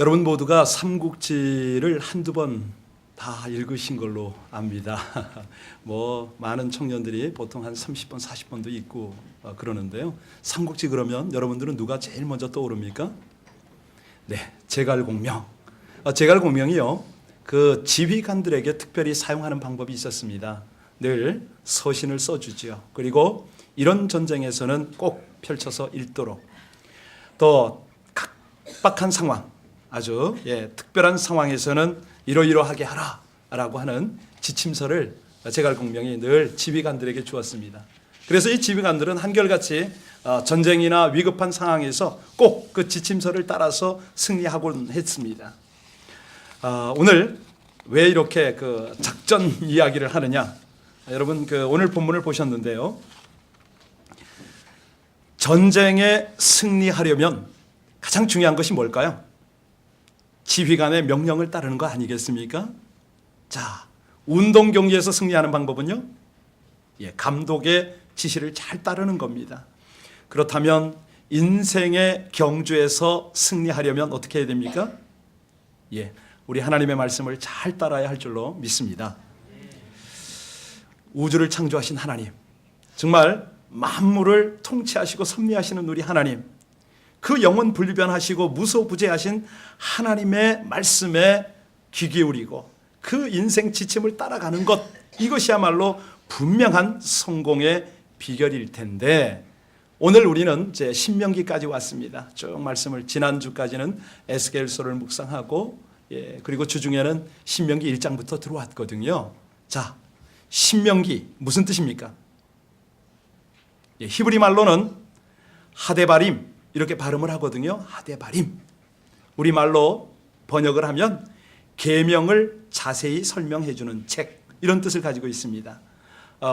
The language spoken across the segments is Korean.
여러분 모두가 삼국지를 한두 번 다 읽으신 걸로 압니다. 뭐 많은 청년들이 보통 한 30번, 40번도 읽고 그러는데요. 삼국지 그러면 여러분들은 누가 제일 먼저 떠오릅니까? 네, 제갈공명. 제갈공명이요, 그 지휘관들에게 특별히 사용하는 방법이 있었습니다. 늘 서신을 써주지요. 그리고 이런 전쟁에서는 꼭 펼쳐서 읽도록, 또 각박한 상황, 아주 특별한 상황에서는 이러이러하게 하라라고 하는 지침서를 제갈공명이 늘 지휘관들에게 주었습니다. 그래서 이 지휘관들은 한결같이 전쟁이나 위급한 상황에서 꼭 그 지침서를 따라서 승리하곤 했습니다. 오늘 왜 이렇게 그 작전 이야기를 하느냐? 여러분 그 오늘 본문을 보셨는데요. 전쟁에 승리하려면 가장 중요한 것이 뭘까요? 지휘관의 명령을 따르는 거 아니겠습니까? 자, 운동 경기에서 승리하는 방법은요? 감독의 지시를 잘 따르는 겁니다. 그렇다면 인생의 경주에서 승리하려면 어떻게 해야 됩니까? 우리 하나님의 말씀을 잘 따라야 할 줄로 믿습니다. 우주를 창조하신 하나님, 정말 만물을 통치하시고 섭리하시는 우리 하나님, 그 영원 불변하시고 무소부재하신 하나님의 말씀에 귀 기울이고 그 인생 지침을 따라가는 것, 이것이야말로 분명한 성공의 비결일 텐데, 오늘 우리는 이제 신명기까지 왔습니다. 쭉 말씀을, 지난주까지는 에스겔서를 묵상하고 그리고 주중에는 신명기 1장부터 들어왔거든요. 자, 신명기 무슨 뜻입니까? 히브리 말로는 하데바림 이렇게 발음을 하거든요. 하데바림. 우리말로 번역을 하면 계명을 자세히 설명해 주는 책, 이런 뜻을 가지고 있습니다.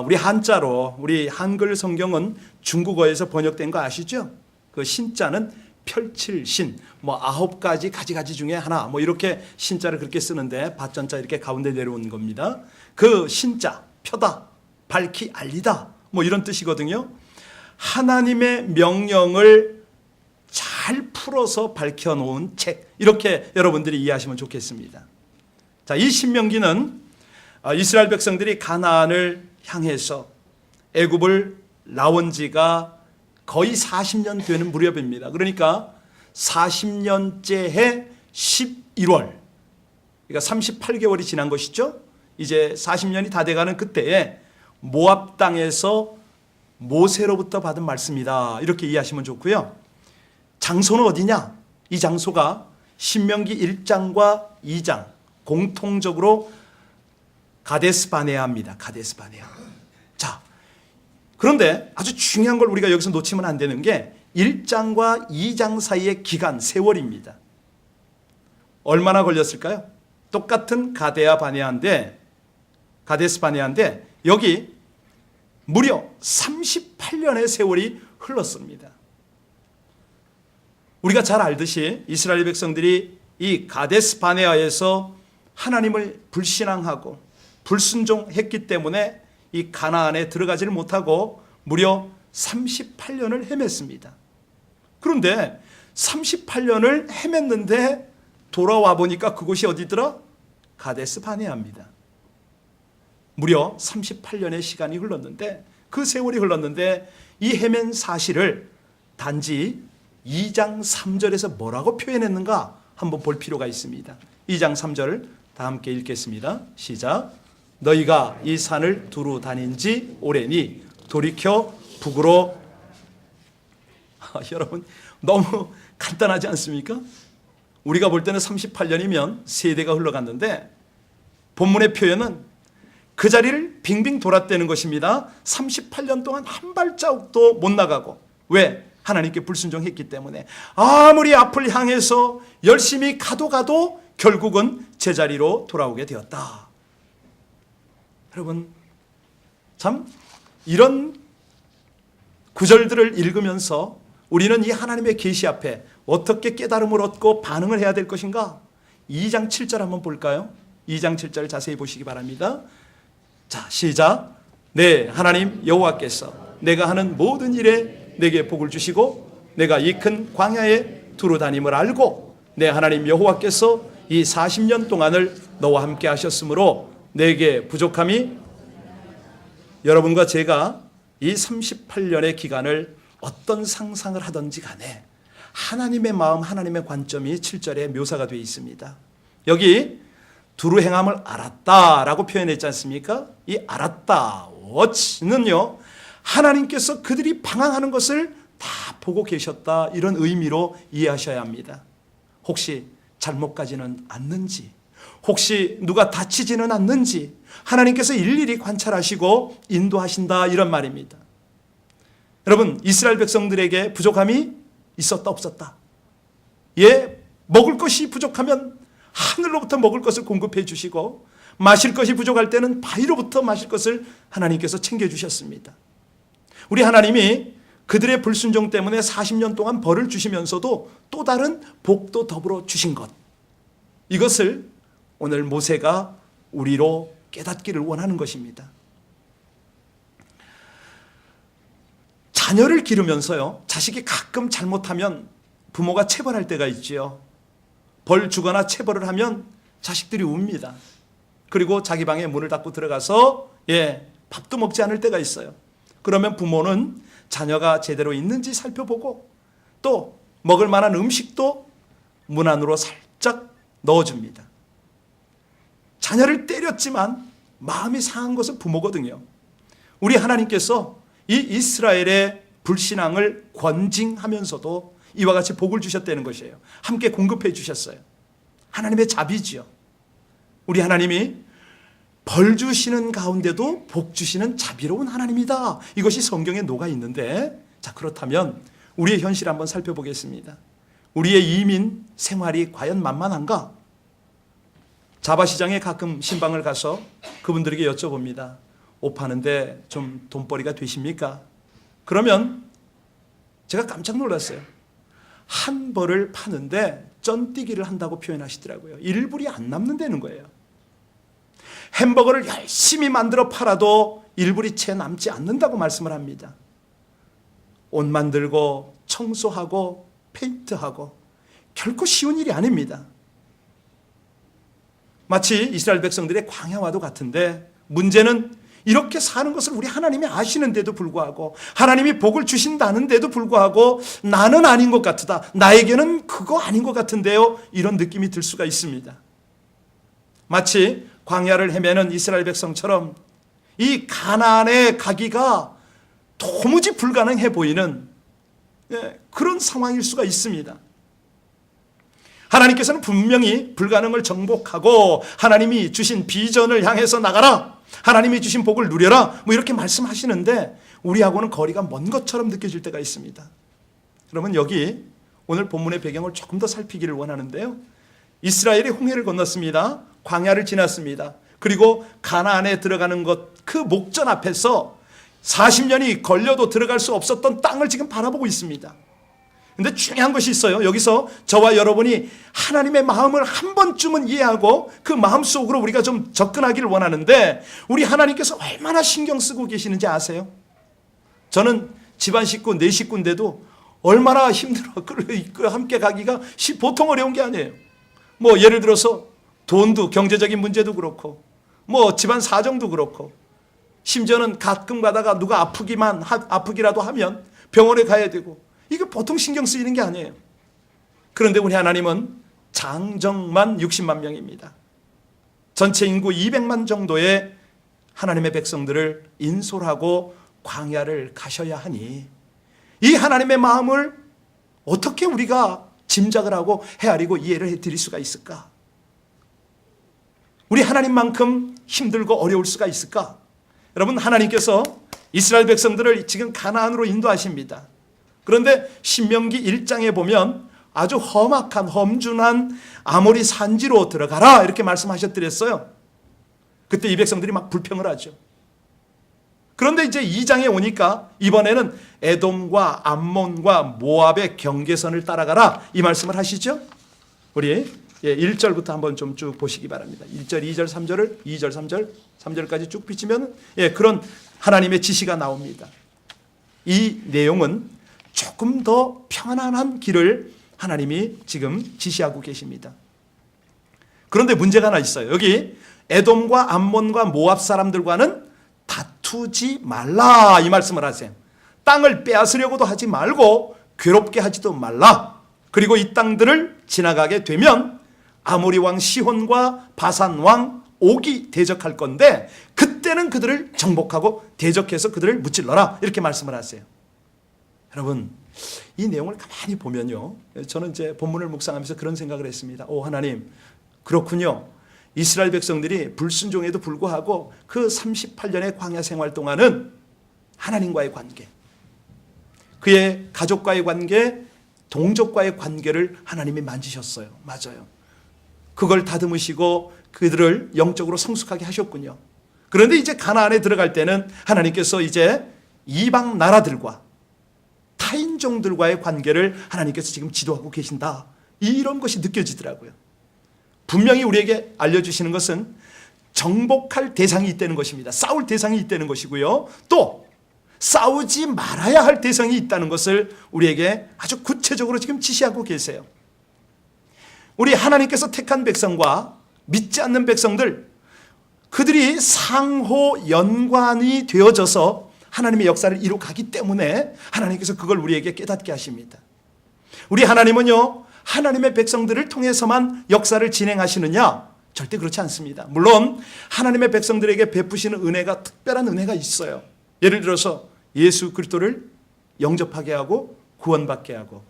우리 한자로, 우리 한글 성경은 중국어에서 번역된 거 아시죠? 그 신자는 펼칠 신, 뭐 9가지 가지 중에 하나, 뭐 이렇게 신자를 그렇게 쓰는데 밭전자 이렇게 가운데 내려온 겁니다. 그 신자, 펴다, 밝히 알리다, 뭐 이런 뜻이거든요. 하나님의 명령을 잘 풀어서 밝혀놓은 책, 이렇게 여러분들이 이해하시면 좋겠습니다. 자, 이 신명기는 이스라엘 백성들이 가나안을 향해서 애굽을 나온 지가 거의 40년 되는 무렵입니다. 그러니까 40년째 해 11월, 그러니까 38개월이 지난 것이죠. 이제 40년이 다 돼가는 그때에 모압 땅에서 모세로부터 받은 말씀이다, 이렇게 이해하시면 좋고요. 장소는 어디냐? 이 장소가 신명기 1장과 2장 공통적으로 가데스바네아입니다. 가데스바네아. 자, 그런데 아주 중요한 걸 우리가 여기서 놓치면 안 되는 게 1장과 2장 사이의 기간, 세월입니다. 얼마나 걸렸을까요? 똑같은 가데스바네아인데 여기 무려 38년의 세월이 흘렀습니다. 우리가 잘 알듯이 이스라엘 백성들이 이 가데스바네아에서 하나님을 불신앙하고 불순종했기 때문에 이 가나안에 들어가지를 못하고 무려 38년을 헤맸습니다. 그런데 38년을 헤맸는데 돌아와 보니까 그곳이 어디더라? 가데스바네아입니다. 무려 38년의 시간이 흘렀는데, 그 세월이 흘렀는데 이 헤맨 사실을 단지 2장 3절에서 뭐라고 표현했는가 한번 볼 필요가 있습니다. 2장 3절 다 함께 읽겠습니다. 시작. 너희가 이 산을 두루 다닌 지 오래니 돌이켜 북으로. 여러분 너무 간단하지 않습니까? 우리가 볼 때는 38년이면 세대가 흘러갔는데 본문의 표현은 그 자리를 빙빙 돌았다는 것입니다. 38년 동안 한 발자국도 못 나가고. 왜? 하나님께 불순종했기 때문에. 아무리 앞을 향해서 열심히 가도 결국은 제자리로 돌아오게 되었다. 여러분, 참 이런 구절들을 읽으면서 우리는 이 하나님의 계시 앞에 어떻게 깨달음을 얻고 반응을 해야 될 것인가? 2장 7절 한번 볼까요? 2장 7절 자세히 보시기 바랍니다. 자, 시작. 네, 하나님 여호와께서 내가 하는 모든 일에 내게 복을 주시고 내가 이 큰 광야에 두루 다님을 알고 내 하나님 여호와께서 이 40년 동안을 너와 함께 하셨으므로 내게 부족함이, 여러분과 제가 이 38년의 기간을 어떤 상상을 하든지 간에 하나님의 마음, 하나님의 관점이 7절에 묘사가 되어 있습니다. 여기 두루 행함을 알았다라고 표현했지 않습니까? 이 알았다, 워치는요, 하나님께서 그들이 방황하는 것을 다 보고 계셨다, 이런 의미로 이해하셔야 합니다. 혹시 잘못 가지는 않는지, 혹시 누가 다치지는 않는지 하나님께서 일일이 관찰하시고 인도하신다, 이런 말입니다. 여러분, 이스라엘 백성들에게 부족함이 있었다 없었다? 예, 먹을 것이 부족하면 하늘로부터 먹을 것을 공급해 주시고, 마실 것이 부족할 때는 바위로부터 마실 것을 하나님께서 챙겨주셨습니다. 우리 하나님이 그들의 불순종 때문에 40년 동안 벌을 주시면서도 또 다른 복도 더불어 주신 것, 이것을 오늘 모세가 우리로 깨닫기를 원하는 것입니다. 자녀를 기르면서요, 자식이 가끔 잘못하면 부모가 체벌할 때가 있지요. 벌 주거나 체벌을 하면 자식들이 웁니다. 그리고 자기 방에 문을 닫고 들어가서 밥도 먹지 않을 때가 있어요. 그러면 부모는 자녀가 제대로 있는지 살펴보고 또 먹을 만한 음식도 문 안으로 살짝 넣어줍니다. 자녀를 때렸지만 마음이 상한 것은 부모거든요. 우리 하나님께서 이 이스라엘의 불신앙을 권징하면서도 이와 같이 복을 주셨다는 것이에요. 함께 공급해 주셨어요. 하나님의 자비지요. 우리 하나님이 벌 주시는 가운데도 복 주시는 자비로운 하나님이다, 이것이 성경에 녹아 있는데, 자, 그렇다면 우리의 현실 한번 살펴보겠습니다. 우리의 이민 생활이 과연 만만한가? 자바시장에 가끔 신방을 가서 그분들에게 여쭤봅니다. 옷 파는데 좀 돈벌이가 되십니까? 그러면 제가 깜짝 놀랐어요. 한 벌을 파는데 쩐뛰기를 한다고 표현하시더라고요. 1불이 안 남는다는 거예요. 햄버거를 열심히 만들어 팔아도 1불이 채 남지 않는다고 말씀을 합니다. 옷 만들고 청소하고 페인트하고 결코 쉬운 일이 아닙니다. 마치 이스라엘 백성들의 광야와도 같은데, 문제는 이렇게 사는 것을 우리 하나님이 아시는데도 불구하고, 하나님이 복을 주신다는데도 불구하고 나는 아닌 것 같다, 나에게는 그거 아닌 것 같은데요, 이런 느낌이 들 수가 있습니다. 마치 광야를 헤매는 이스라엘 백성처럼 이 가나안에 가기가 도무지 불가능해 보이는 그런 상황일 수가 있습니다. 하나님께서는 분명히 불가능을 정복하고 하나님이 주신 비전을 향해서 나가라, 하나님이 주신 복을 누려라, 뭐 이렇게 말씀하시는데 우리하고는 거리가 먼 것처럼 느껴질 때가 있습니다. 그러면 여기 오늘 본문의 배경을 조금 더 살피기를 원하는데요, 이스라엘이 홍해를 건넜습니다. 광야를 지났습니다. 그리고 가나안에 들어가는 것, 그 목전 앞에서 40년이 걸려도 들어갈 수 없었던 땅을 지금 바라보고 있습니다. 근데 중요한 것이 있어요. 여기서 저와 여러분이 하나님의 마음을 한 번쯤은 이해하고 그 마음속으로 우리가 좀 접근하기를 원하는데, 우리 하나님께서 얼마나 신경 쓰고 계시는지 아세요? 저는 집안 식구, 내 식구인데도 얼마나 힘들어. 함께 가기가 보통 어려운 게 아니에요. 뭐 예를 들어서 돈도, 경제적인 문제도 그렇고, 뭐 집안 사정도 그렇고, 심지어는 가끔 가다가 누가 아프기라도 하면 병원에 가야 되고, 이게 보통 신경 쓰이는 게 아니에요. 그런데 우리 하나님은 장정만 60만 명입니다. 전체 인구 200만 정도의 하나님의 백성들을 인솔하고 광야를 가셔야 하니, 이 하나님의 마음을 어떻게 우리가 짐작을 하고 헤아리고 이해를 해드릴 수가 있을까? 우리 하나님만큼 힘들고 어려울 수가 있을까? 여러분, 하나님께서 이스라엘 백성들을 지금 가나안으로 인도하십니다. 그런데 신명기 1장에 보면 아주 험악한 험준한 아모리 산지로 들어가라, 이렇게 말씀하셨더랬어요. 그때 이 백성들이 막 불평을 하죠. 그런데 이제 2장에 오니까 이번에는 에돔과 암몬과 모압의 경계선을 따라가라, 이 말씀을 하시죠. 우리 1절부터 한번 좀 쭉 보시기 바랍니다. 1절, 2절, 3절을 2절, 3절, 3절까지 쭉 비치면 그런 하나님의 지시가 나옵니다. 이 내용은 조금 더 편안한 길을 하나님이 지금 지시하고 계십니다. 그런데 문제가 하나 있어요. 여기 에돔과 암몬과 모압 사람들과는 다투지 말라 이 말씀을 하세요. 땅을 빼앗으려고도 하지 말고 괴롭게 하지도 말라. 그리고 이 땅들을 지나가게 되면 아모리 왕 시혼과 바산 왕 옥이 대적할 건데 그때는 그들을 정복하고 대적해서 그들을 무찔러라 이렇게 말씀을 하세요. 여러분 이 내용을 가만히 보면요, 저는 이제 본문을 묵상하면서 그런 생각을 했습니다. 오 하나님, 그렇군요. 이스라엘 백성들이 불순종에도 불구하고 그 38년의 광야 생활 동안은 하나님과의 관계, 그의 가족과의 관계, 동족과의 관계를 하나님이 만지셨어요. 맞아요. 그걸 다듬으시고 그들을 영적으로 성숙하게 하셨군요. 그런데 이제 가나안에 들어갈 때는 하나님께서 이제 이방 나라들과 타인종들과의 관계를 하나님께서 지금 지도하고 계신다, 이런 것이 느껴지더라고요. 분명히 우리에게 알려주시는 것은 정복할 대상이 있다는 것입니다. 싸울 대상이 있다는 것이고요, 또 싸우지 말아야 할 대상이 있다는 것을 우리에게 아주 구체적으로 지금 지시하고 계세요. 우리 하나님께서 택한 백성과 믿지 않는 백성들, 그들이 상호 연관이 되어져서 하나님의 역사를 이루어가기 때문에 하나님께서 그걸 우리에게 깨닫게 하십니다. 우리 하나님은요, 하나님의 백성들을 통해서만 역사를 진행하시느냐? 절대 그렇지 않습니다. 물론 하나님의 백성들에게 베푸시는 은혜가, 특별한 은혜가 있어요. 예를 들어서 예수 그리스도를 영접하게 하고 구원받게 하고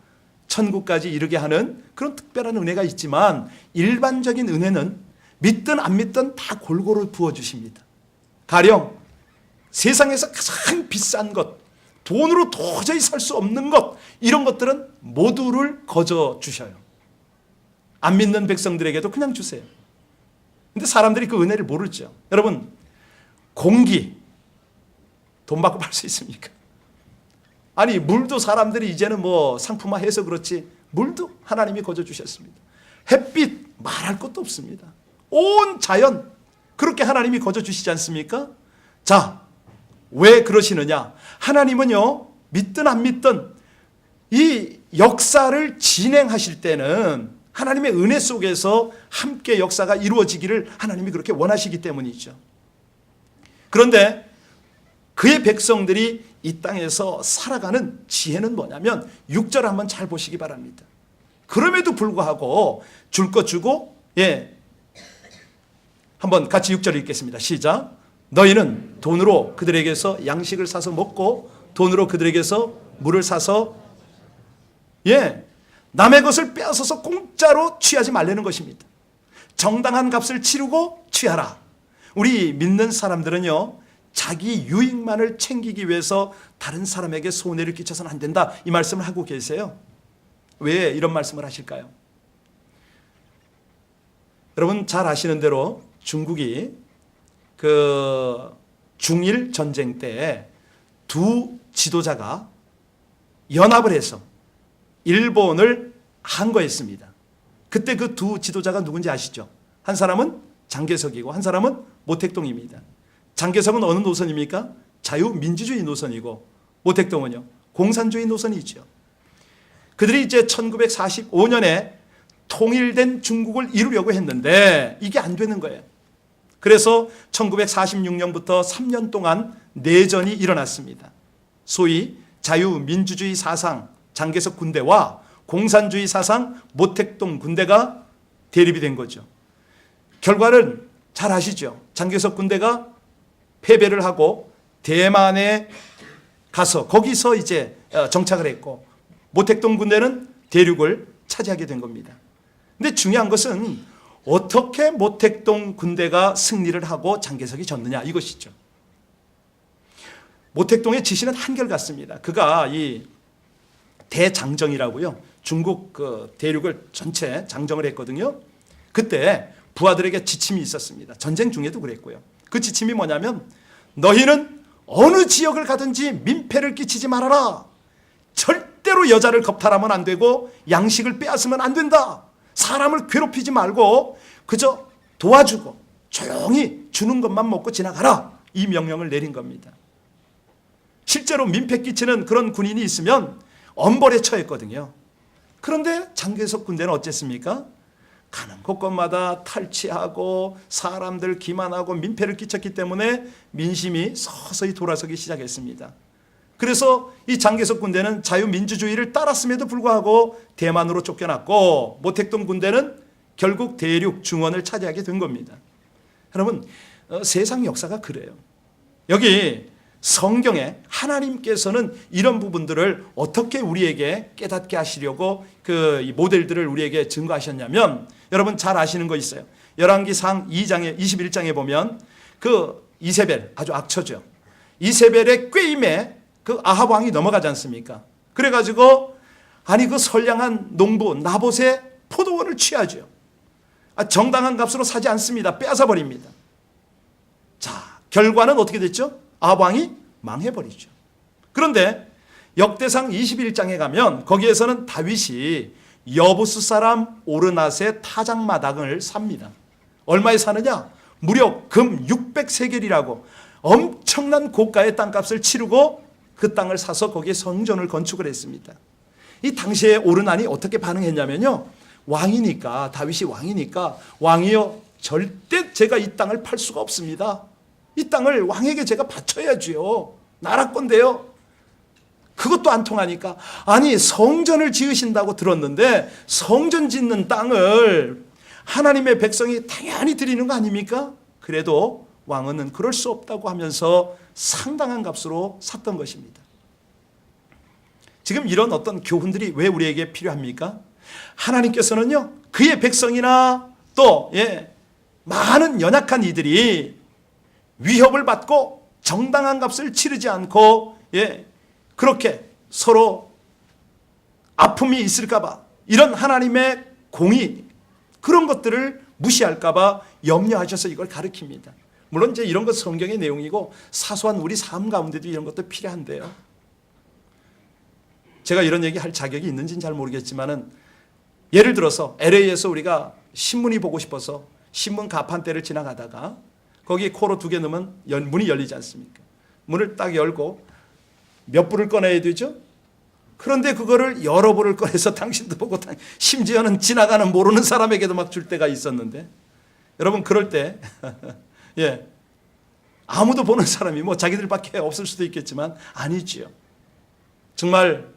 천국까지 이르게 하는 그런 특별한 은혜가 있지만, 일반적인 은혜는 믿든 안 믿든 다 골고루 부어주십니다. 가령 세상에서 가장 비싼 것, 돈으로 도저히 살 수 없는 것, 이런 것들은 모두를 거저 주셔요. 안 믿는 백성들에게도 그냥 주세요. 근데 사람들이 그 은혜를 모르죠. 여러분, 공기 돈 받고 팔 수 있습니까? 아니, 물도 사람들이 이제는 뭐 상품화해서 그렇지, 물도 하나님이 거저 주셨습니다. 햇빛 말할 것도 없습니다. 온 자연 그렇게 하나님이 거저 주시지 않습니까? 자, 왜 그러시느냐? 하나님은요, 믿든 안 믿든 이 역사를 진행하실 때는 하나님의 은혜 속에서 함께 역사가 이루어지기를 하나님이 그렇게 원하시기 때문이죠. 그런데 그의 백성들이 이 땅에서 살아가는 지혜는 뭐냐면 6절 한번 잘 보시기 바랍니다. 그럼에도 불구하고 줄 것 주고, 한번 같이 6절 읽겠습니다. 시작. 너희는 돈으로 그들에게서 양식을 사서 먹고 돈으로 그들에게서 물을 사서 남의 것을 빼앗아서 공짜로 취하지 말라는 것입니다. 정당한 값을 치르고 취하라. 우리 믿는 사람들은요, 자기 유익만을 챙기기 위해서 다른 사람에게 손해를 끼쳐서는 안 된다, 이 말씀을 하고 계세요. 왜 이런 말씀을 하실까요? 여러분 잘 아시는 대로 중국이 그 중일 전쟁 때 두 지도자가 연합을 해서 일본을 항거했습니다. 그때 그 두 지도자가 누군지 아시죠? 한 사람은 장개석이고 한 사람은 모택동입니다. 장개석은 어느 노선입니까? 자유민주주의 노선이고 모택동은요, 공산주의 노선이죠. 그들이 이제 1945년에 통일된 중국을 이루려고 했는데 이게 안 되는 거예요. 그래서 1946년부터 3년 동안 내전이 일어났습니다. 소위 자유민주주의 사상 장개석 군대와 공산주의 사상 모택동 군대가 대립이 된 거죠. 결과는 잘 아시죠? 장개석 군대가 패배를 하고 대만에 가서 거기서 이제 정착을 했고, 모택동 군대는 대륙을 차지하게 된 겁니다. 근데 중요한 것은 어떻게 모택동 군대가 승리를 하고 장개석이 졌느냐, 이것이죠. 모택동의 지시는 한결같습니다. 그가 이 대장정이라고요, 중국 그 대륙을 전체 장정을 했거든요. 그때 부하들에게 지침이 있었습니다. 전쟁 중에도 그랬고요. 그 지침이 뭐냐면, 너희는 어느 지역을 가든지 민폐를 끼치지 말아라. 절대로 여자를 겁탈하면 안 되고 양식을 빼앗으면 안 된다. 사람을 괴롭히지 말고 그저 도와주고 조용히 주는 것만 먹고 지나가라, 이 명령을 내린 겁니다. 실제로 민폐 끼치는 그런 군인이 있으면 엄벌에 처했거든요. 그런데 장개석 군대는 어쨌습니까? 가는 곳곳마다 탈취하고 사람들 기만하고 민폐를 끼쳤기 때문에 민심이 서서히 돌아서기 시작했습니다. 그래서 이 장개석 군대는 자유민주주의를 따랐음에도 불구하고 대만으로 쫓겨났고, 모택동 군대는 결국 대륙 중원을 차지하게 된 겁니다. 여러분, 세상 역사가 그래요. 여기 성경에 하나님께서는 이런 부분들을 어떻게 우리에게 깨닫게 하시려고 그 모델들을 우리에게 증거하셨냐면, 여러분 잘 아시는 거 있어요. 열왕기상 2장에 21장에 보면 그 이세벨, 아주 악처죠. 이세벨의 꾀임에 그 아합 왕이 넘어가지 않습니까? 그래가지고 아니 그 선량한 농부 나봇의 포도원을 취하죠. 정당한 값으로 사지 않습니다. 빼앗아 버립니다. 자, 결과는 어떻게 됐죠? 아합 왕이 망해버리죠. 그런데 역대상 21장에 가면 거기에서는 다윗이 여부스 사람 오르낫의 타작마당을 삽니다. 얼마에 사느냐? 무려 금 600세겔이라고 엄청난 고가의 땅값을 치르고 그 땅을 사서 거기에 성전을 건축을 했습니다. 이 당시에 오르낫이 어떻게 반응했냐면요, 왕이니까, 다윗이 왕이니까, 왕이여 절대 제가 이 땅을 팔 수가 없습니다. 이 땅을 왕에게 제가 바쳐야지요. 나라 건데요. 그것도 안 통하니까, 아니 성전을 지으신다고 들었는데 성전 짓는 땅을 하나님의 백성이 당연히 드리는 거 아닙니까? 그래도 왕은 그럴 수 없다고 하면서 상당한 값으로 샀던 것입니다. 지금 이런 어떤 교훈들이 왜 우리에게 필요합니까? 하나님께서는요, 그의 백성이나 또 많은 연약한 이들이 위협을 받고 정당한 값을 치르지 않고 그렇게 서로 아픔이 있을까 봐, 이런 하나님의 공의, 그런 것들을 무시할까 봐 염려하셔서 이걸 가르칩니다. 물론 이제 이런 것 성경의 내용이고 사소한 우리 삶 가운데도 이런 것도 필요한데요. 제가 이런 얘기 할 자격이 있는지는 잘 모르겠지만은, 예를 들어서 LA에서 우리가 신문이 보고 싶어서 신문 가판대를 지나가다가 거기 코로 2개 넣으면 문이 열리지 않습니까? 문을 딱 열고 몇 불을 꺼내야 되죠? 그런데 그거를 여러 불을 꺼내서 당신도 보고 심지어는 지나가는 모르는 사람에게도 막 줄 때가 있었는데, 여러분 그럴 때 아무도 보는 사람이 뭐 자기들밖에 없을 수도 있겠지만 아니지요. 정말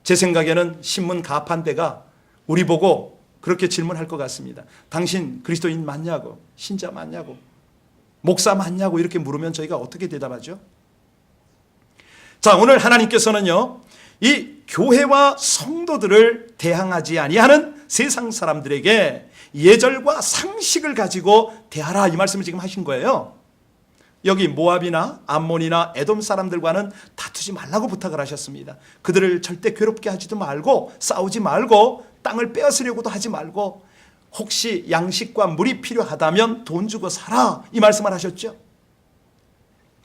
제 생각에는 신문 가판대가 우리 보고 그렇게 질문할 것 같습니다. 당신 그리스도인 맞냐고, 신자 맞냐고, 목사 맞냐고 이렇게 물으면 저희가 어떻게 대답하죠? 자, 오늘 하나님께서는요, 이 교회와 성도들을 대항하지 아니하는 세상 사람들에게 예절과 상식을 가지고 대하라, 이 말씀을 지금 하신 거예요. 여기 모압이나 암몬이나 에돔 사람들과는 다투지 말라고 부탁을 하셨습니다. 그들을 절대 괴롭게 하지도 말고 싸우지 말고 땅을 빼앗으려고도 하지 말고 혹시 양식과 물이 필요하다면 돈 주고 사라, 이 말씀을 하셨죠.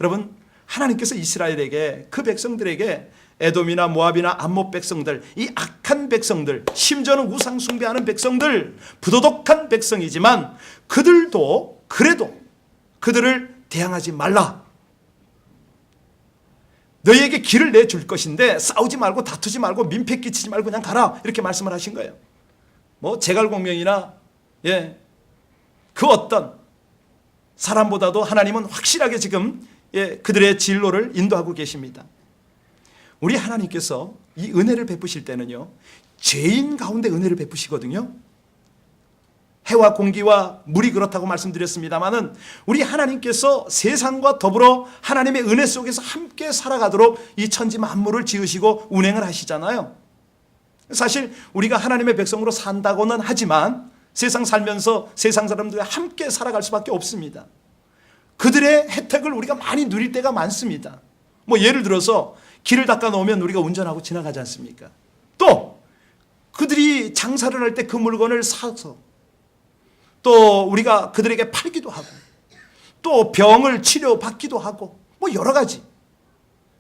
여러분, 하나님께서 이스라엘에게, 그 백성들에게, 에돔이나 모압이나 암몬 백성들, 이 악한 백성들, 심지어는 우상 숭배하는 백성들, 부도덕한 백성이지만 그들도 그래도 그들을 대항하지 말라. 너희에게 길을 내줄 것인데 싸우지 말고 다투지 말고 민폐 끼치지 말고 그냥 가라, 이렇게 말씀을 하신 거예요. 뭐 제갈공명이나 그 어떤 사람보다도 하나님은 확실하게 지금 그들의 진로를 인도하고 계십니다. 우리 하나님께서 이 은혜를 베푸실 때는요, 죄인 가운데 은혜를 베푸시거든요. 해와 공기와 물이 그렇다고 말씀드렸습니다마는 우리 하나님께서 세상과 더불어 하나님의 은혜 속에서 함께 살아가도록 이 천지 만물을 지으시고 운행을 하시잖아요. 사실 우리가 하나님의 백성으로 산다고는 하지만 세상 살면서 세상 사람들과 함께 살아갈 수밖에 없습니다. 그들의 혜택을 우리가 많이 누릴 때가 많습니다. 뭐 예를 들어서 길을 닦아 놓으면 우리가 운전하고 지나가지 않습니까? 또 그들이 장사를 할 때 그 물건을 사서 또 우리가 그들에게 팔기도 하고 또 병을 치료받기도 하고 뭐 여러 가지.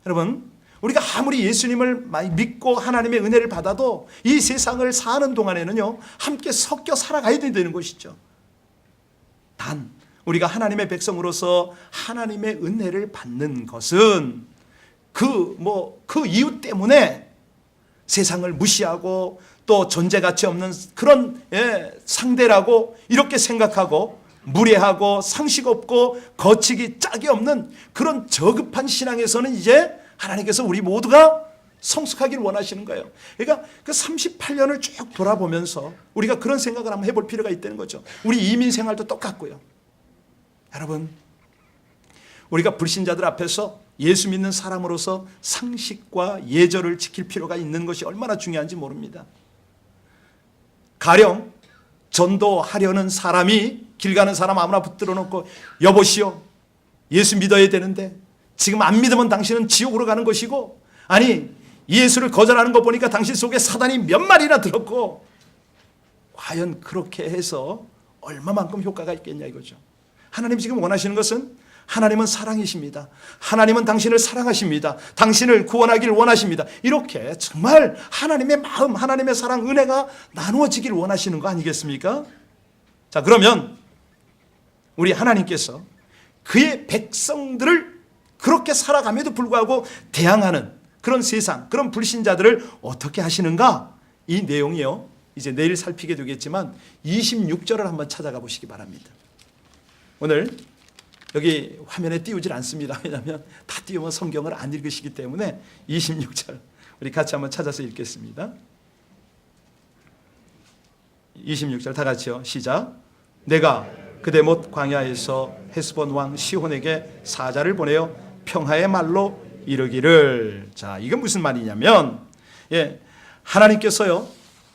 여러분, 우리가 아무리 예수님을 많이 믿고 하나님의 은혜를 받아도 이 세상을 사는 동안에는요, 함께 섞여 살아가야 되는 것이죠. 단 우리가 하나님의 백성으로서 하나님의 은혜를 받는 것은 그 이유 때문에 세상을 무시하고 또 존재가치 없는 그런 상대라고 이렇게 생각하고 무례하고 상식 없고 거치기 짝이 없는 그런 저급한 신앙에서는 이제 하나님께서 우리 모두가 성숙하길 원하시는 거예요. 그러니까 그 38년을 쭉 돌아보면서 우리가 그런 생각을 한번 해볼 필요가 있다는 거죠. 우리 이민 생활도 똑같고요. 여러분, 우리가 불신자들 앞에서 예수 믿는 사람으로서 상식과 예절을 지킬 필요가 있는 것이 얼마나 중요한지 모릅니다. 가령 전도하려는 사람이 길 가는 사람 아무나 붙들어 놓고 여보시오, 예수 믿어야 되는데 지금 안 믿으면 당신은 지옥으로 가는 것이고, 아니 예수를 거절하는 거 보니까 당신 속에 사단이 몇 마리나 들었고, 과연 그렇게 해서 얼마만큼 효과가 있겠냐 이거죠. 하나님 지금 원하시는 것은, 하나님은 사랑이십니다. 하나님은 당신을 사랑하십니다. 당신을 구원하길 원하십니다. 이렇게 정말 하나님의 마음, 하나님의 사랑, 은혜가 나누어지길 원하시는 거 아니겠습니까? 자, 그러면 우리 하나님께서 그의 백성들을 그렇게 살아감에도 불구하고 대항하는 그런 세상, 그런 불신자들을 어떻게 하시는가? 이 내용이요, 이제 내일 살피게 되겠지만 26절을 한번 찾아가 보시기 바랍니다. 오늘 여기 화면에 띄우질 않습니다. 왜냐하면 다 띄우면 성경을 안 읽으시기 때문에 26절 우리 같이 한번 찾아서 읽겠습니다. 26절 다 같이요. 시작. 내가 그대못 광야에서 헤스본 왕 시혼에게 사자를 보내어 평화의 말로 이르기를. 자, 이건 무슨 말이냐면, 하나님께서요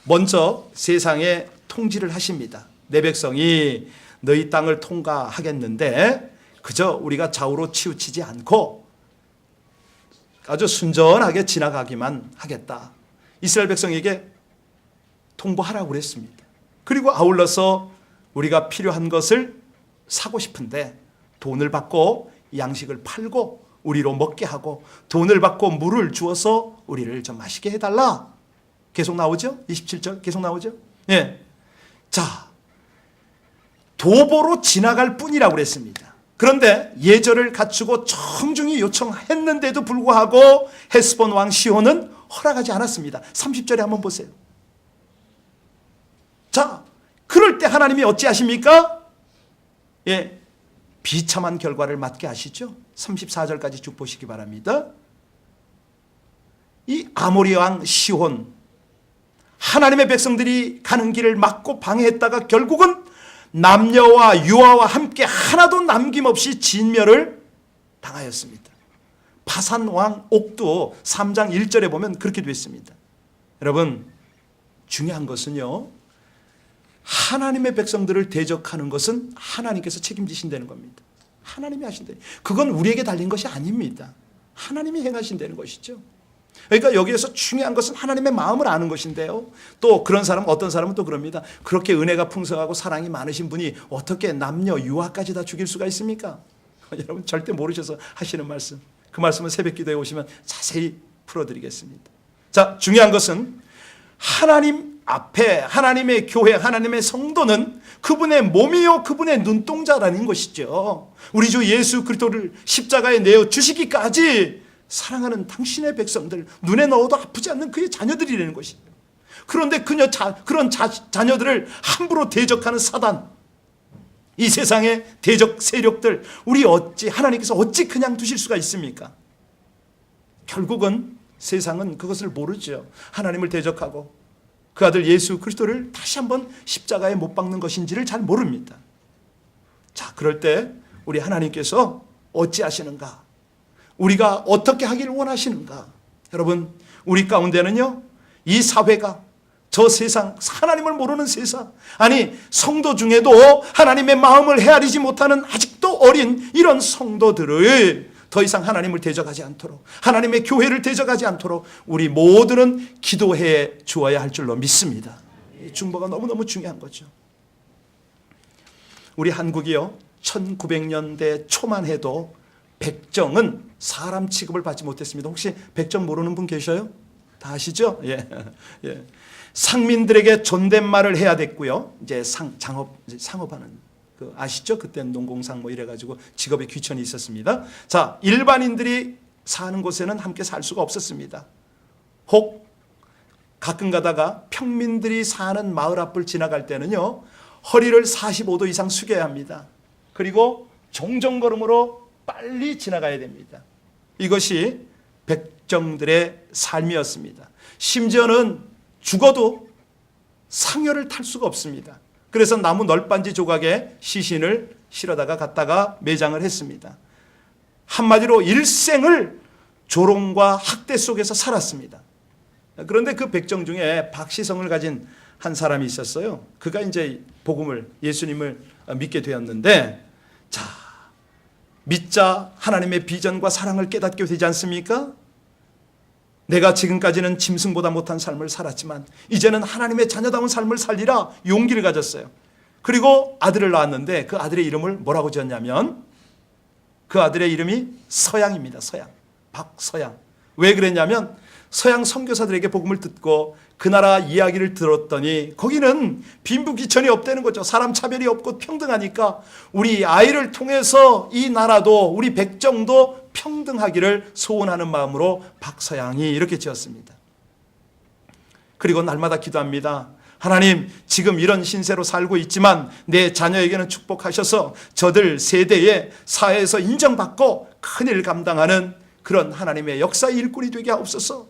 먼저 세상에 통치를 하십니다. 내 백성이 너희 땅을 통과하겠는데 그저 우리가 좌우로 치우치지 않고 아주 순전하게 지나가기만 하겠다. 이스라엘 백성에게 통보하라고 그랬습니다. 그리고 아울러서 우리가 필요한 것을 사고 싶은데 돈을 받고 양식을 팔고 우리로 먹게 하고 돈을 받고 물을 주어서 우리를 좀 마시게 해달라. 계속 나오죠? 27절 계속 나오죠? 예. 자, 도보로 지나갈 뿐이라고 그랬습니다. 그런데 예절을 갖추고 청중이 요청했는데도 불구하고 헤스본 왕 시혼은 허락하지 않았습니다. 30절에 한번 보세요. 자, 그럴 때 하나님이 어찌하십니까? 비참한 결과를 맞게 하시죠. 34절까지 쭉 보시기 바랍니다. 이 아모리 왕 시혼, 하나님의 백성들이 가는 길을 막고 방해했다가 결국은 남녀와 유아와 함께 하나도 남김없이 진멸을 당하였습니다. 바산 왕 옥도 3장 1절에 보면 그렇게 되어 있습니다. 여러분, 중요한 것은요, 하나님의 백성들을 대적하는 것은 하나님께서 책임지신다는 겁니다. 하나님이 하신다는, 그건 우리에게 달린 것이 아닙니다. 하나님이 행하신다는 것이죠. 그러니까 여기에서 중요한 것은 하나님의 마음을 아는 것인데요, 또 그런 사람, 어떤 사람은 또 그럽니다. 그렇게 은혜가 풍성하고 사랑이 많으신 분이 어떻게 남녀 유아까지 다 죽일 수가 있습니까? 여러분 절대 모르셔서 하시는 말씀, 그 말씀은 새벽 기도에 오시면 자세히 풀어드리겠습니다. 자, 중요한 것은 하나님 앞에 하나님의 교회, 하나님의 성도는 그분의 몸이요 그분의 눈동자라는 것이죠. 우리 주 예수 그리스도를 십자가에 내어 주시기까지 사랑하는 당신의 백성들, 눈에 넣어도 아프지 않는 그의 자녀들이라는 것이죠. 그런데 그런 자녀들을 함부로 대적하는 사단, 이 세상의 대적 세력들, 하나님께서 어찌 그냥 두실 수가 있습니까? 결국은 세상은 그것을 모르죠. 하나님을 대적하고 그 아들 예수 그리스도를 다시 한번 십자가에 못 박는 것인지를 잘 모릅니다. 자, 그럴 때 우리 하나님께서 어찌하시는가? 우리가 어떻게 하기를 원하시는가? 여러분, 우리 가운데는요, 이 사회가, 저 세상, 하나님을 모르는 세상, 아니 성도 중에도 하나님의 마음을 헤아리지 못하는 아직도 어린 이런 성도들을 더 이상 하나님을 대적하지 않도록, 하나님의 교회를 대적하지 않도록 우리 모두는 기도해 주어야 할 줄로 믿습니다. 이 중보가 너무너무 중요한 거죠. 우리 한국이요, 1900년대 초만 해도 백정은 사람 취급을 받지 못했습니다. 혹시 백정 모르는 분 계셔요? 다 아시죠? 예. 상민들에게 존댓말을 해야 됐고요. 이제 상업하는 그 아시죠? 그때는 농공상 뭐 이래가지고 직업의 귀천이 있었습니다. 자, 일반인들이 사는 곳에는 함께 살 수가 없었습니다. 혹 가끔 가다가 평민들이 사는 마을 앞을 지나갈 때는요, 허리를 45도 이상 숙여야 합니다. 그리고 종종걸음으로 빨리 지나가야 됩니다. 이것이 백정들의 삶이었습니다. 심지어는 죽어도 상여를 탈 수가 없습니다. 그래서 나무 널빤지 조각에 시신을 실어다가 갖다가 매장을 했습니다. 한마디로 일생을 조롱과 학대 속에서 살았습니다. 그런데 그 백정 중에 박시성을 가진 한 사람이 있었어요. 그가 이제 복음을, 예수님을 믿게 되었는데, 자, 믿자 하나님의 비전과 사랑을 깨닫게 되지 않습니까? 내가 지금까지는 짐승보다 못한 삶을 살았지만 이제는 하나님의 자녀다운 삶을 살리라 용기를 가졌어요. 그리고 아들을 낳았는데 그 아들의 이름을 뭐라고 지었냐면, 그 아들의 이름이 서양입니다. 서양. 박서양. 왜 그랬냐면, 서양 선교사들에게 복음을 듣고 그 나라 이야기를 들었더니 거기는 빈부귀천이 없다는 거죠. 사람 차별이 없고 평등하니까 우리 아이를 통해서 이 나라도, 우리 백정도 평등하기를 소원하는 마음으로 박서양이 이렇게 지었습니다. 그리고 날마다 기도합니다. 하나님, 지금 이런 신세로 살고 있지만 내 자녀에게는 축복하셔서 저들 세대에 사회에서 인정받고 큰일 감당하는 그런 하나님의 역사의 일꾼이 되게 하옵소서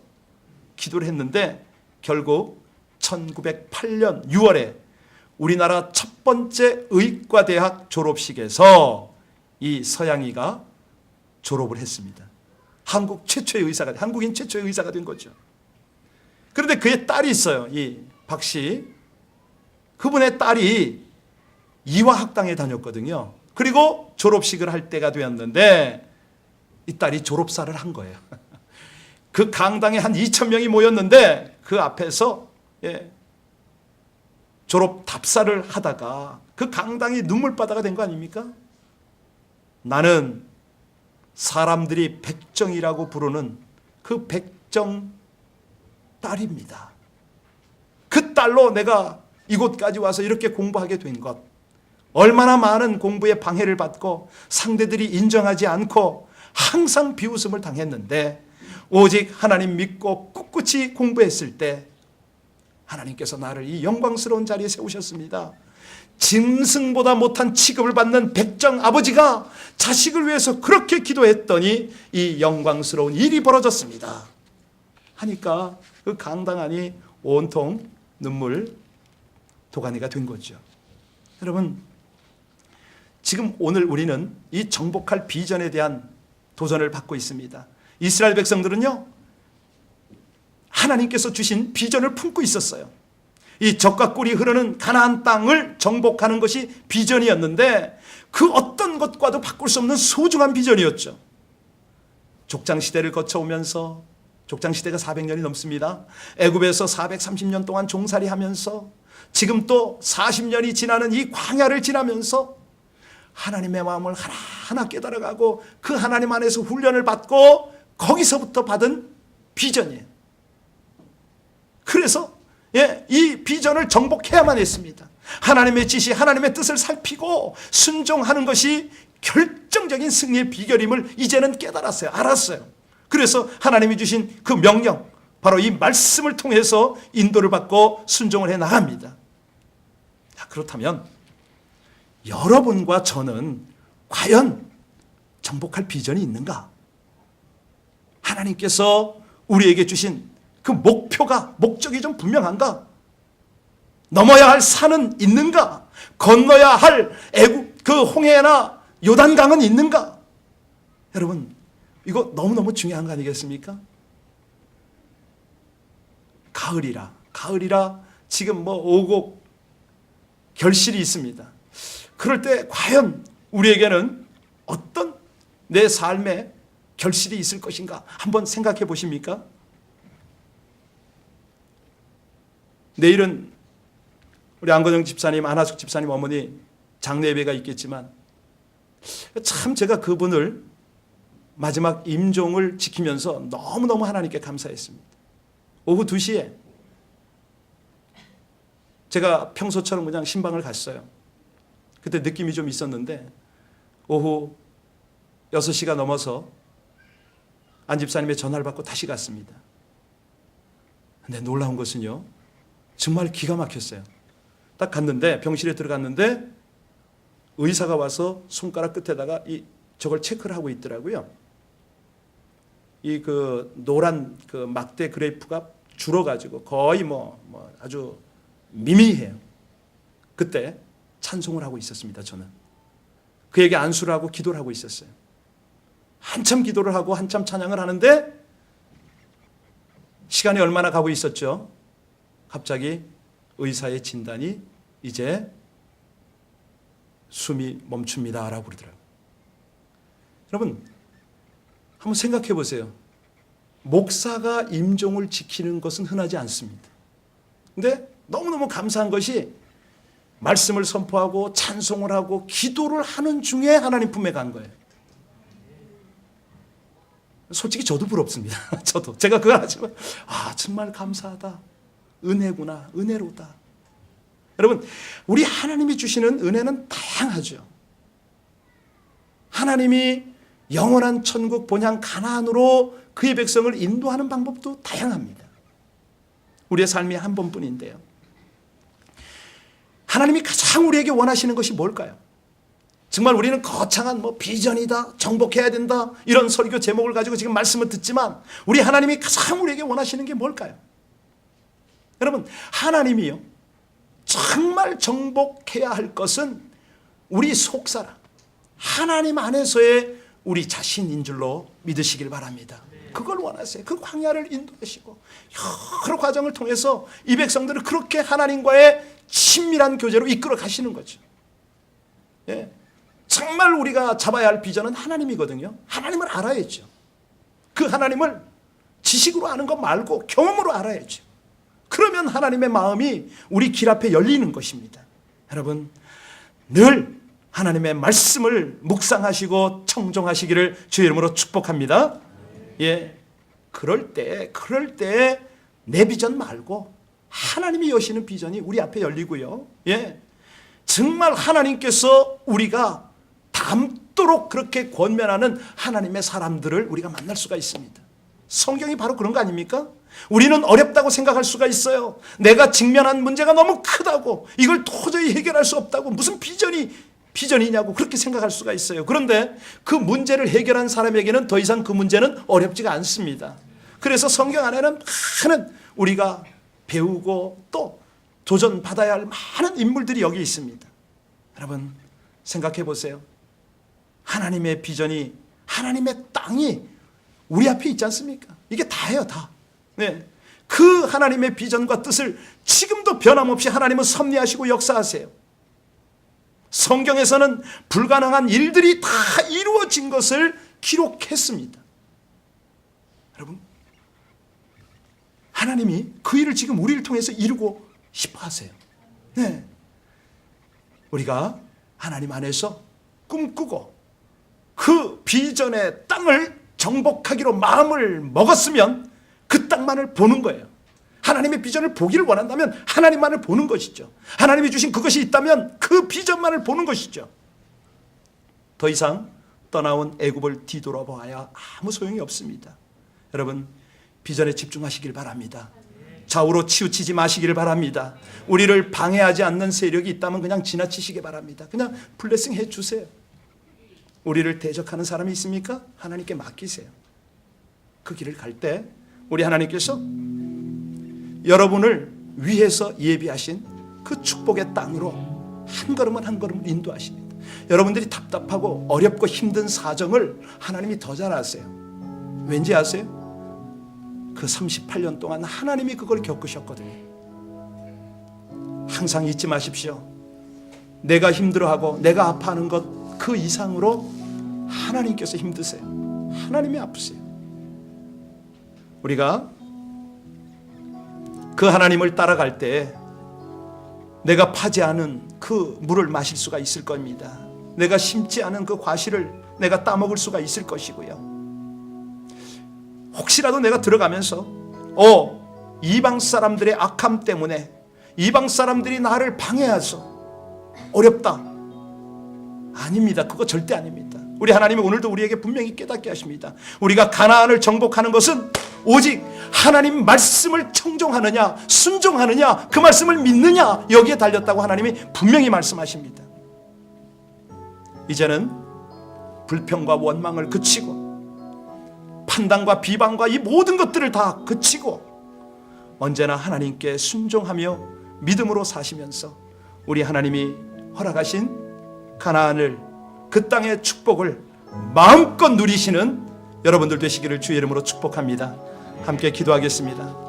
기도를 했는데, 결국 1908년 6월에 우리나라 첫 번째 의과대학 졸업식에서 이 서양이가 졸업을 했습니다. 한국 최초의 의사가, 한국인 최초의 의사가 된 거죠. 그런데 그의 딸이 있어요. 이 박씨. 그분의 딸이 이화학당에 다녔거든요. 그리고 졸업식을 할 때가 되었는데 이 딸이 졸업사를 한 거예요. 그 강당에 한 2,000명이 모였는데 그 앞에서 졸업 답사를 하다가 그 강당이 눈물바다가 된 거 아닙니까? 나는 사람들이 백정이라고 부르는 그 백정 딸입니다. 그 딸로 내가 이곳까지 와서 이렇게 공부하게 된 것, 얼마나 많은 공부에 방해를 받고 상대들이 인정하지 않고 항상 비웃음을 당했는데, 오직 하나님 믿고 꿋꿋이 공부했을 때 하나님께서 나를 이 영광스러운 자리에 세우셨습니다. 짐승보다 못한 취급을 받는 백정 아버지가 자식을 위해서 그렇게 기도했더니 이 영광스러운 일이 벌어졌습니다 하니까 그 강당 안이 온통 눈물 도가니가 된 거죠. 여러분, 지금 오늘 우리는 이 정복할 비전에 대한 도전을 받고 있습니다. 이스라엘 백성들은요, 하나님께서 주신 비전을 품고 있었어요. 이 젖과 꿀이 흐르는 가나안 땅을 정복하는 것이 비전이었는데 그 어떤 것과도 바꿀 수 없는 소중한 비전이었죠. 족장시대를 거쳐오면서, 족장시대가 400년이 넘습니다. 애굽에서 430년 동안 종살이하면서 지금 또 40년이 지나는 이 광야를 지나면서 하나님의 마음을 하나하나 깨달아가고 그 하나님 안에서 훈련을 받고 거기서부터 받은 비전이에요. 그래서 이 비전을 정복해야만 했습니다. 하나님의 지시, 하나님의 뜻을 살피고 순종하는 것이 결정적인 승리의 비결임을 이제는 깨달았어요. 알았어요. 그래서 하나님이 주신 그 명령, 바로 이 말씀을 통해서 인도를 받고 순종을 해 나갑니다. 그렇다면 여러분과 저는 과연 정복할 비전이 있는가? 하나님께서 우리에게 주신 그 목적이 좀 분명한가? 넘어야 할 산은 있는가? 건너야 할 애굽 그 홍해나 요단강은 있는가? 여러분, 이거 너무너무 중요한 거 아니겠습니까? 가을이라 지금 오고 결실이 있습니다. 그럴 때 과연 우리에게는 어떤 내 삶의 결실이 있을 것인가 한번 생각해 보십니까? 내일은 우리 안건영 집사님, 안하숙 집사님 어머니 장례 예배가 있겠지만 참 제가 그분을 마지막 임종을 지키면서 너무너무 하나님께 감사했습니다. 오후 2시에 제가 평소처럼 그냥 신방을 갔어요. 그때 느낌이 좀 있었는데 오후 6시가 넘어서 안 집사님의 전화를 받고 다시 갔습니다. 근데 놀라운 것은요, 정말 기가 막혔어요. 딱 갔는데, 병실에 들어갔는데 의사가 와서 손가락 끝에다가 저걸 체크를 하고 있더라고요. 이 노란 막대 그래프가 줄어가지고 거의 아주 미미해요. 그때 찬송을 하고 있었습니다. 저는 그에게 안수를 하고 기도를 하고 있었어요. 한참 기도를 하고 한참 찬양을 하는데 시간이 얼마나 가고 있었죠. 갑자기 의사의 진단이 이제 숨이 멈춥니다 라고 그러더라고요. 여러분 한번 생각해 보세요. 목사가 임종을 지키는 것은 흔하지 않습니다. 근데 너무너무 감사한 것이 말씀을 선포하고 찬송을 하고 기도를 하는 중에 하나님 품에 간 거예요. 솔직히 저도 부럽습니다. 제가 그걸 하지만 정말 감사하다. 은혜구나. 은혜로다. 여러분 우리 하나님이 주시는 은혜는 다양하죠. 하나님이 영원한 천국 본향 가나안으로 그의 백성을 인도하는 방법도 다양합니다. 우리의 삶이 한 번뿐인데요. 하나님이 가장 우리에게 원하시는 것이 뭘까요? 정말 우리는 거창한 비전이다, 정복해야 된다 이런 설교 제목을 가지고 지금 말씀을 듣지만 우리 하나님이 가장 우리에게 원하시는 게 뭘까요? 여러분 하나님이요 정말 정복해야 할 것은 우리 속사람 하나님 안에서의 우리 자신인 줄로 믿으시길 바랍니다. 그걸 원하세요. 그 광야를 인도하시고 여러 과정을 통해서 이 백성들을 그렇게 하나님과의 친밀한 교제로 이끌어 가시는 거죠. 예. 정말 우리가 잡아야 할 비전은 하나님이거든요. 하나님을 알아야죠. 그 하나님을 지식으로 아는 것 말고 경험으로 알아야죠. 그러면 하나님의 마음이 우리 길 앞에 열리는 것입니다. 여러분 늘 하나님의 말씀을 묵상하시고 청종하시기를 주의 이름으로 축복합니다. 예, 그럴 때 내 비전 말고 하나님이 여시는 비전이 우리 앞에 열리고요. 예, 정말 하나님께서 우리가 닮도록 그렇게 권면하는 하나님의 사람들을 우리가 만날 수가 있습니다. 성경이 바로 그런 거 아닙니까? 우리는 어렵다고 생각할 수가 있어요. 내가 직면한 문제가 너무 크다고 이걸 도저히 해결할 수 없다고 무슨 비전이냐고 그렇게 생각할 수가 있어요. 그런데 그 문제를 해결한 사람에게는 더 이상 그 문제는 어렵지가 않습니다. 그래서 성경 안에는 많은 우리가 배우고 또 도전받아야 할 많은 인물들이 여기 있습니다. 여러분 생각해 보세요. 하나님의 비전이 하나님의 땅이 우리 앞에 있지 않습니까? 이게 다예요 다. 네. 그 하나님의 비전과 뜻을 지금도 변함없이 하나님은 섭리하시고 역사하세요. 성경에서는 불가능한 일들이 다 이루어진 것을 기록했습니다. 여러분 하나님이 그 일을 지금 우리를 통해서 이루고 싶어 하세요. 네. 우리가 하나님 안에서 꿈꾸고 그 비전의 땅을 정복하기로 마음을 먹었으면 그 땅만을 보는 거예요. 하나님의 비전을 보기를 원한다면 하나님만을 보는 것이죠. 하나님이 주신 그것이 있다면 그 비전만을 보는 것이죠. 더 이상 떠나온 애굽을 뒤돌아보아야 아무 소용이 없습니다. 여러분 비전에 집중하시길 바랍니다. 좌우로 치우치지 마시길 바랍니다. 우리를 방해하지 않는 세력이 있다면 그냥 지나치시기 바랍니다. 그냥 블레싱 해주세요. 우리를 대적하는 사람이 있습니까? 하나님께 맡기세요. 그 길을 갈 때 우리 하나님께서 여러분을 위해서 예비하신 그 축복의 땅으로 한 걸음은 한 걸음 인도하십니다. 여러분들이 답답하고 어렵고 힘든 사정을 하나님이 더 잘 아세요. 왠지 아세요? 그 38년 동안 하나님이 그걸 겪으셨거든요. 항상 잊지 마십시오. 내가 힘들어하고 내가 아파하는 것 그 이상으로 하나님께서 힘드세요. 하나님이 아프세요. 우리가 그 하나님을 따라갈 때 내가 파지 않은 그 물을 마실 수가 있을 겁니다. 내가 심지 않은 그 과실을 내가 따먹을 수가 있을 것이고요. 혹시라도 내가 들어가면서 이방 사람들의 악함 때문에 이방 사람들이 나를 방해해서 어렵다. 아닙니다. 그거 절대 아닙니다. 우리 하나님은 오늘도 우리에게 분명히 깨닫게 하십니다. 우리가 가나안을 정복하는 것은 오직 하나님 말씀을 청종하느냐, 순종하느냐, 그 말씀을 믿느냐, 여기에 달렸다고 하나님이 분명히 말씀하십니다. 이제는 불평과 원망을 그치고 판단과 비방과 이 모든 것들을 다 그치고 언제나 하나님께 순종하며 믿음으로 사시면서 우리 하나님이 허락하신 가나안을, 그 땅의 축복을 마음껏 누리시는 여러분들 되시기를 주의 이름으로 축복합니다. 함께 기도하겠습니다.